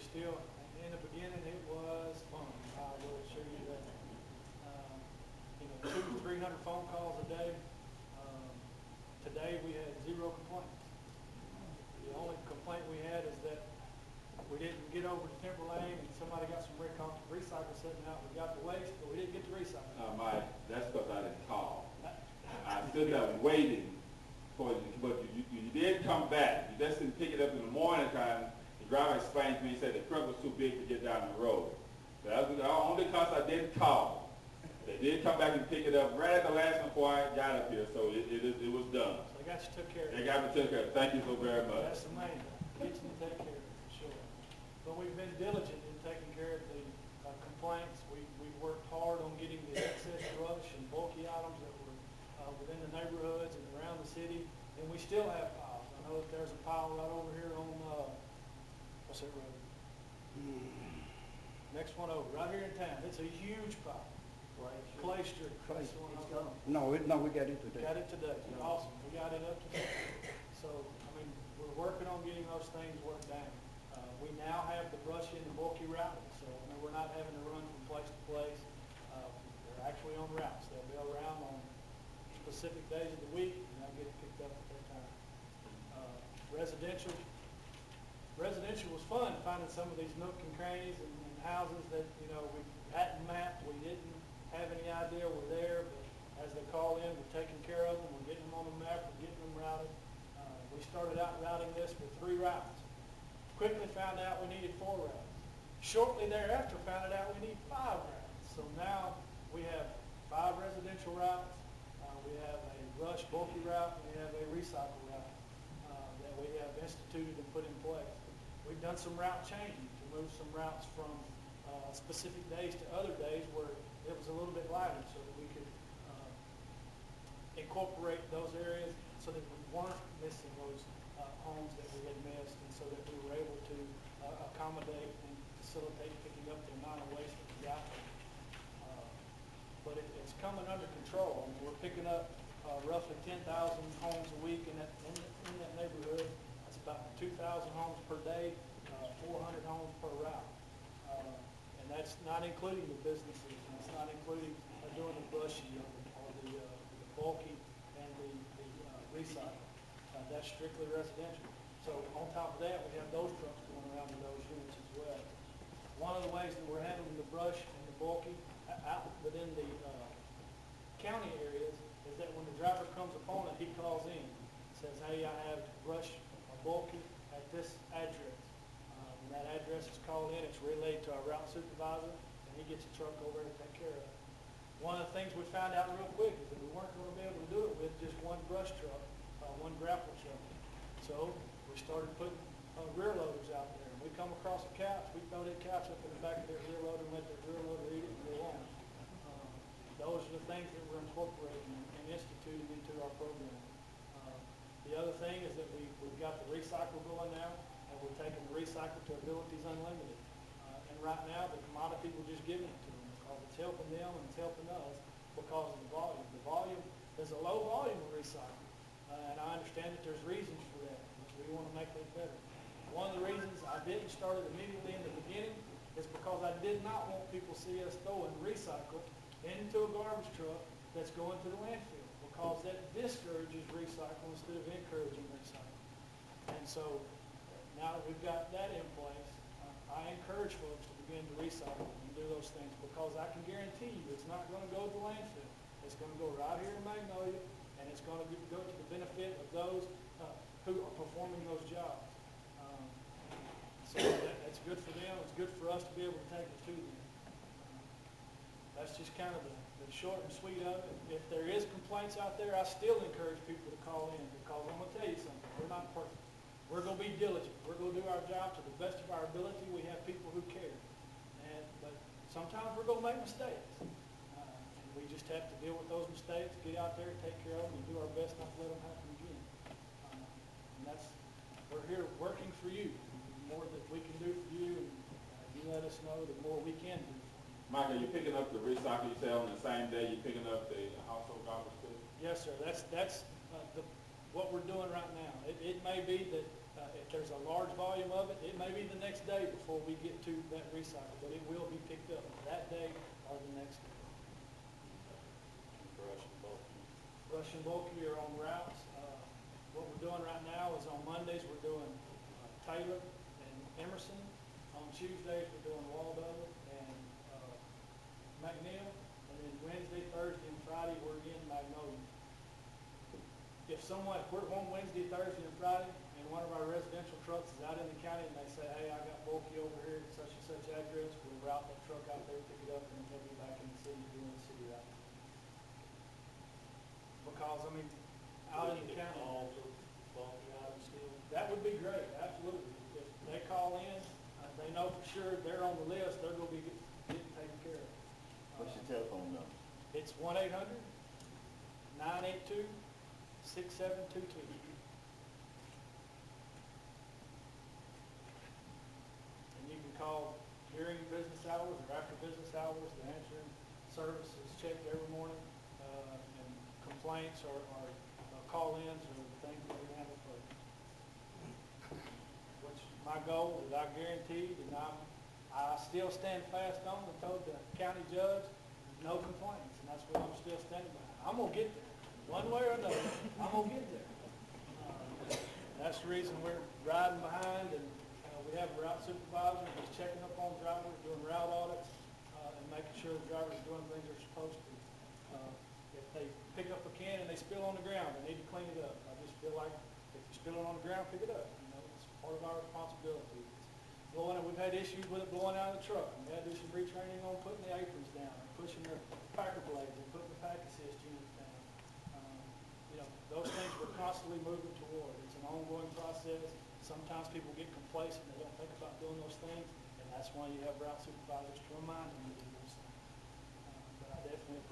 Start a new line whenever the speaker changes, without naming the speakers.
still, in the beginning, it was fun. I will assure you that. You know, 200 to 300 phone calls a day. Today we had 0 complaints. The only complaint we had is that we didn't get over to Timber Lane and somebody got some recycle sitting out. We got the waste, but we didn't get the recycle.
Mike, that's because I didn't call. I stood there waiting for you, but you did come back. You just didn't pick it up in the morning time. The driver explained to me, he said the truck was too big to get down the road. So that was only because I didn't call. They did come back and pick it up right at the last one before I got up here, so it was done.
So they got you took care of.
They got me took care of. Thank you so very much.
That's the main thing. Get you to take care of it, for sure. But we've been diligent in taking care of the complaints. We worked hard on getting the excess brush and bulky items that were within the neighborhoods and around the city. And we still have piles. I know that there's a pile right over here on, what's that road? Next one over, right here in town. It's a huge pile. Clay Street.
No, we got it today.
Got it today. Awesome. We got it up today. So, I mean, we're working on getting those things worked down. We now have the brush and the bulky routing, so I mean, we're not having to run from place to place. They're actually on routes. They'll be around on specific days of the week, and they'll get picked up at that time. Residential was fun, finding some of these nook and crannies and houses that, you know, we hadn't mapped, we didn't have any idea were there, but as they call in, we're taking care of them, we're getting them on the map, we're getting them routed. We started out routing this with 3 routes. Quickly found out we needed 4 routes. Shortly thereafter, found out we need 5 routes. So now we have 5 residential routes, we have a brush bulky route, and we have a recycle route that we have instituted and put in place. We've done some route changing to move some routes from specific days to other days where it was a little bit lighter, so that we could incorporate those areas so that we weren't missing those homes that we had missed, and so that we were able to accommodate and facilitate picking up the amount of waste that we got there. But it's coming under control. I mean, we're picking up roughly 10,000 homes a week in that neighborhood. That's about 2,000 homes per day, 400 homes per route. And that's not including the businesses, and it's not including doing the brushing or the bulky and the recycle. That's strictly residential. So on top of that, we have those trucks going around to those units as well. One of the ways that we're handling the brush and the bulky out within the county areas is that when the driver comes upon it, he calls in and says, hey, I have brush or bulky at this address. When that address is called in, it's relayed to our route supervisor, and he gets a truck over to take care of it. One of the things we found out real quick is that we weren't going to be able to do it with just one brush truck, one grapple truck. So we started putting rear loaders out there. And we come across a couch, we throw that couch up in the back of their rear loader and let their rear loader eat it and go on. Those are the things that we're incorporating and instituting into our program. The other thing is that we've got the recycle going now, and we're taking the recycle to Abilities Unlimited. And right now, the commodity, we're just giving it to them because it's helping them and it's helping us because of the volume. The volume, there's a low volume of recycle, and I understand that there's reasons for that. We want to make that better. One of the reasons I didn't start it immediately in the beginning is because I did not want people to see us throwing recycle into a garbage truck that's going to the landfill, because that discourages recycle instead of encouraging recycle. And so now that we've got that in place, I encourage folks to begin to recycle and do those things, because I can guarantee you it's not going to go to the landfill. It's going to go right here in Magnolia, and it's going to go to the benefit of those who are performing those jobs. So that's good for them. It's good for us to be able to take it to them. That's just kind of the short and sweet of it. If there is complaints out there, I still encourage people to call in, because I'm going to tell you something. We're not perfect. We're going to be diligent. We're going to do our job to the best of our ability. We have people who care. But sometimes we're going to make mistakes. And we just have to deal with those mistakes, get out there, take care of them, and do our best not to let them happen again. And we're here working for you. The more that we can do for you, and you let us know, the more we can do.
Michael, you're picking up the recycle, you say on the same day you're picking up the household garbage too?
Yes, sir. That's what we're doing right now. It may be that If there's a large volume of it, it may be the next day before we get to that recycle, but it will be picked up that day or the next day. Brush and bulky are on routes. What we're doing right now is on Mondays, we're doing Taylor and Emerson. On Tuesdays, we're doing Waldo and McNeil. And then Wednesday, Thursday, and Friday, we're in Magnolia. If we're home Wednesday, Thursday, and Friday, and one of our residential trucks is out in the county and they say, hey, I got bulky over here at such and such address, we'll route that truck out there, pick it up, and then they'll be back in the city doing the city route. Because, I mean, out in the county, that would be great, absolutely. If they call in, they know for sure they're on the list, they're gonna be getting taken care of.
What's your telephone number?
It's 1-800-982-6722. And you can call during business hours or after business hours. The answering service is checked every morning, and complaints or call-ins are the things that we handle first. Which my goal is I guaranteed, and I still stand fast on and told the county judge, no complaints, and that's what I'm still standing by. I'm gonna get there, one way or another, I'm gonna get there. That's the reason we're riding behind, and we have a route supervisor who's checking up on drivers, doing route audits, and making sure the drivers are doing things they're supposed to. If they pick up a can and they spill on the ground, they need to clean it up. I just feel like if you spill it on the ground, pick it up. You know, it's part of our responsibility. Blowing it, we've had issues with it blowing out of the truck. We had to do some retraining on putting the aprons down, and pushing the packer blades, and putting the pack assist units down. You know, those things we're constantly moving toward. It's an ongoing process. Sometimes people get complacent and they don't think about doing those things, and that's why you have route supervisors to